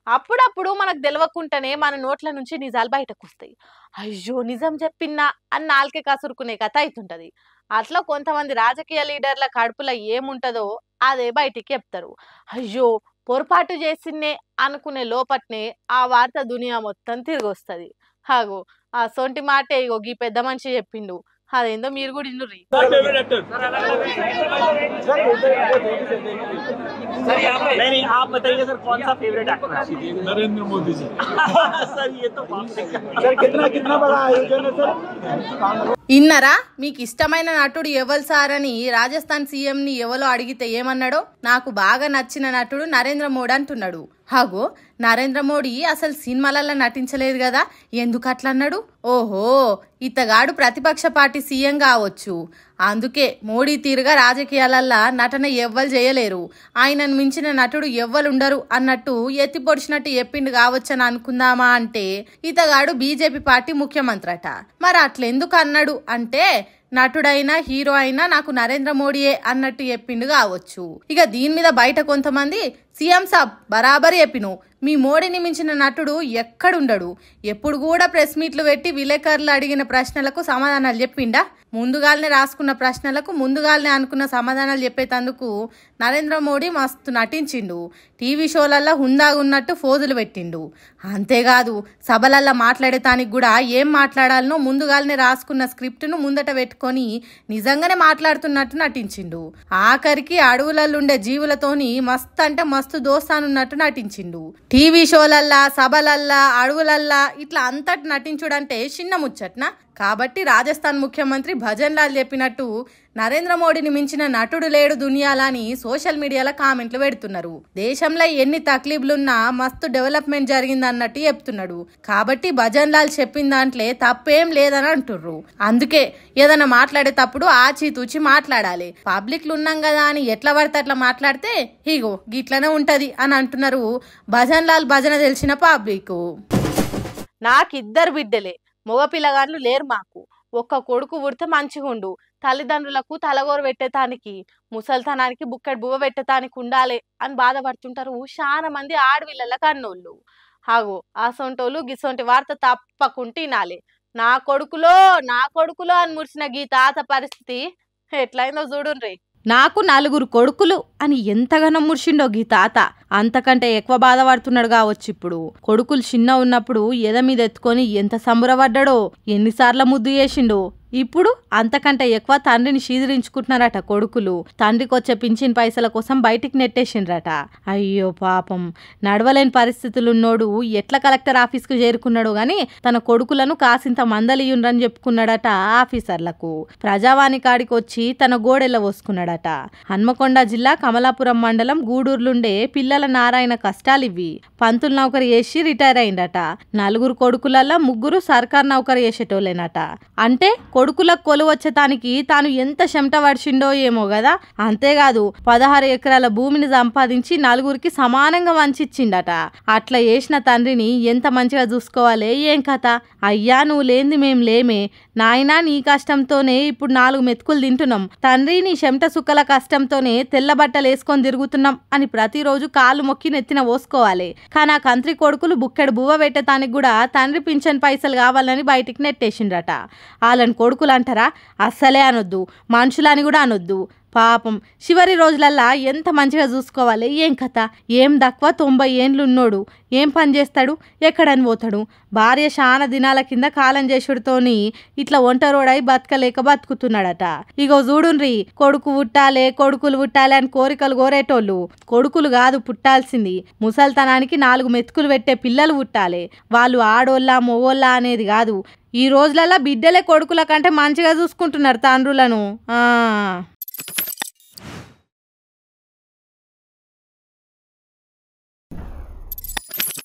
అప్పుడప్పుడు మనకు తెలవకుండానే మన నోట్ల నుంచి నిజాలు బయటకొస్తాయి. అయ్యో! నిజం చెప్పిన్నా అని నాలుకే కసురుకునే కథ అయితుంటది. అట్లా కొంతమంది రాజకీయ లీడర్ల కడుపులో ఏముంటదో అదే బయటికి చెప్తారు. అయ్యో! పొరపాటు చేసిన్నే అనుకునే లోపట్నే ఆ వార్త దునియా మొత్తం తిరిగొస్తది. హాగో అసొంటి మాటే ఇగో గీ పెద్ద మనిషి చెప్పిండు. అదేందో మీరు కూడా ఇన్నుర్రి. नहीं आप बताइए सर कौन सा फेवरेट एक्टर है? नरेंद्र मोदी जी। सर ये तो सर कितना बड़ा आयोजन है सर? ఇన్నరా మీకు ఇష్టమైన నటుడు ఎవరు సార్ అని రాజస్థాన్ సీఎం ని ఎవరో అడిగితే ఏమన్నాడో, నాకు బాగా నచ్చిన నటుడు నరేంద్ర మోడీ అంటున్నాడు. హాగో నరేంద్ర మోడీ అసలు సినిమాలలో నటించలేదు కదా, ఎందుకు అట్లా అన్నాడు? ఓహో ఇతగాడు ప్రతిపక్ష పార్టీ సీఎం కావచ్చు, అందుకే మోడీ తీరుగా రాజకీయాలల్లా నటన ఎవ్వరు చేయలేరు, ఆయనను మించిన నటుడు ఎవ్వరు ఉండరు అన్నట్టు ఎత్తి పొడిచినట్టు చెప్పిండు కావచ్చని అనుకుందామా అంటే, ఇతగాడు బీజేపీ పార్టీ ముఖ్యమంత్రి అట. మరి అట్లెందుకు అన్నాడు అంటే, నటుడైనా హీరో అయినా నాకు నరేంద్ర మోడీయే అన్నట్టు చెప్పిండు కావచ్చు. ఇక దీని మీద బయట కొంతమంది సీఎం సాబ్ బరాబర్ చెప్పిను, మీ మోడీని మించిన నటుడు ఎక్కడుండడు, ఎప్పుడు కూడా ప్రెస్ మీట్లు పెట్టి విలేకరులు అడిగిన ప్రశ్నలకు సమాధానాలు చెప్పిండా, ముందుగానే రాసుకున్న ప్రశ్నలకు ముందుగానే అనుకున్న సమాధానాలు చెప్పేటందుకు నరేంద్ర మోడీ మస్తు నటించిండు, టీవీ షోలల్లో హుందాగా ఉన్నట్టు ఫోజులు పెట్టిండు. అంతేకాదు సభలల్లో మాట్లాడేటానికి కూడా ఏం మాట్లాడాలనో ముందుగానే రాసుకున్న స్క్రిప్ట్ను ముందట పెట్టుకొని నిజంగానే మాట్లాడుతున్నట్టు నటించిండు. ఆఖరికి అడవులల్లుండే జీవులతోని మస్తు అంటే మస్తు దోస్తానున్నట్టు నటించిండు. టీవీ షోలల్లా సభలల్లా అడవులల్లా ఇట్లా అంతటి నటించుడంటే చిన్న ముచ్చట్నా? కాబట్టి రాజస్థాన్ ముఖ్యమంత్రి భజన్ లాల్ చెప్పినట్టు నరేంద్ర మోడీని మించిన నటుడు లేడు దునియాలని సోషల్ మీడియాలో కామెంట్లు పెడుతున్నారు. దేశంలో ఎన్ని తక్లీఫ్లున్నా మస్తు డెవలప్మెంట్ జరిగింది అన్నట్టు చెప్తున్నాడు. కాబట్టి భజన్ లాల్ చెప్పిన దాంట్లో తప్పేం లేదని అంటుర్రు. అందుకే ఏదైనా మాట్లాడేటప్పుడు ఆచితూచి మాట్లాడాలి, పబ్లిక్లు ఉన్నాం కదా అని ఎట్లా పడితే అట్లా మాట్లాడితే ఇగో గిట్లనే ఉంటది అని అంటున్నారు భజన్ లాల్ భజన తెలిసిన పబ్లిక్. నాకిద్దరు బిడ్డలే, మగ పిల్లగాళ్ళు లేరు మాకు, ఒక్క కొడుకు పుడితే మంచిగుండు, తల్లిదండ్రులకు తలగోరు పెట్టేతానికి ముసల్తనానికి బుక్కడి బువ్వ పెట్టేతానికి ఉండాలి అని బాధపడుతుంటారు చాలా మంది ఆడవిళ్ళ కన్నోళ్ళు. హాగో అసొంటోళ్ళు గిసొంటి వార్త తప్పకుండా వినాలి. నా కొడుకులో అని మురిసిన గీ తాత పరిస్థితి ఎట్లయిందో చూడుండ్రి. నాకు 4 కొడుకులు అని ఎంతగానో మురిసిండో గీ తాత, అంతకంటే ఎక్కువ బాధపడుతున్నాడు కావచ్చు ఇప్పుడు. కొడుకులు చిన్న ఉన్నప్పుడు ఎద మీద ఎత్తుకొని ఎంత సంబరపడ్డాడో, ఎన్నిసార్లు ముద్దు చేసిండో, ఇప్పుడు అంతకంటే ఎక్కువ తండ్రిని శీదిరించుకుంటున్నారట కొడుకులు. తండ్రికి వచ్చే పింఛన్ పైసల కోసం బయటికి నెట్టేసిండ్రట. అయ్యో పాపం, నడవలేని పరిస్థితులున్నోడు ఎట్లా కలెక్టర్ ఆఫీస్కు చేరుకున్నాడు గాని తన కొడుకులను కాసింత మందలియుండ్రని చెప్పుకున్నాడట ఆఫీసర్లకు. ప్రజావాణి కాడికి వచ్చి తన గోడెల్ల పోసుకున్నాడట. హన్మకొండ జిల్లా కమలాపురం మండలం గూడూరులుండే పిల్లల నారాయణ కష్టాలివి. పంతులు నౌకరు చేసి రిటైర్ అయిందట. 4 కొడుకులలో 3 సర్కార్ నౌకరు చేసేటోళ్ళేనట. అంటే కొడుకులకు కొలువు వచ్చేటానికి తాను ఎంత చెమట పడిచిండో ఏమో కదా. అంతేకాదు 16 ఎకరాల భూమిని సంపాదించి 4గురికి సమానంగా వంచిచ్చిండట. అట్లా చేసిన తండ్రిని ఎంత మంచిగా చూసుకోవాలి ఏం కథ. అయ్యా నువ్వు లేంది మేం లేమే నాయనా, నీ కష్టంతోనే ఇప్పుడు 4 మెతుకులు తింటున్నాం, తండ్రి నీ చెమట సుక్కల కష్టంతోనే తెల్ల బట్టలు వేసుకొని తిరుగుతున్నాం అని ప్రతిరోజు కాళ్ళు మొక్కి నెత్తిన పోసుకోవాలి. కానీ ఆ కంత్రి కొడుకులు బుక్కెడు బువ్వ పెట్టడానికి కూడా తండ్రి పింఛన్ పైసలు కావాలని బయటికి నెట్టేసిండ్రట. వాళ్ళని కొడుకులు అంటారా? అస్సలే అనొద్దు, మనుషులని కూడా అనొద్దు. పాపం చివరి రోజులల్లా ఎంత మంచిగా చూసుకోవాలి ఏం కథ. ఏం దక్కువ 90 ఏండ్లు ఉన్నోడు ఏం పని చేస్తాడు, ఎక్కడని పోతాడు. భార్య చాలా దినాల కింద కాలం చేసుడితోని ఇట్లా ఒంటరోడై బతకలేక బతుకుతున్నాడట. ఇగో చూడుండ్రి, కొడుకులు పుట్టాలి అని కోరికలు కోరేటోళ్ళు కొడుకులు కాదు పుట్టాల్సింది, ముసల్తనానికి 4 మెతుకులు పెట్టే పిల్లలు పుట్టాలి. వాళ్ళు ఆడోళ్ళ మొగోళ్ళ అనేది కాదు. ఈ రోజులల్లా బిడ్డలే కొడుకుల కంటే మంచిగా చూసుకుంటున్నారు తండ్రులను.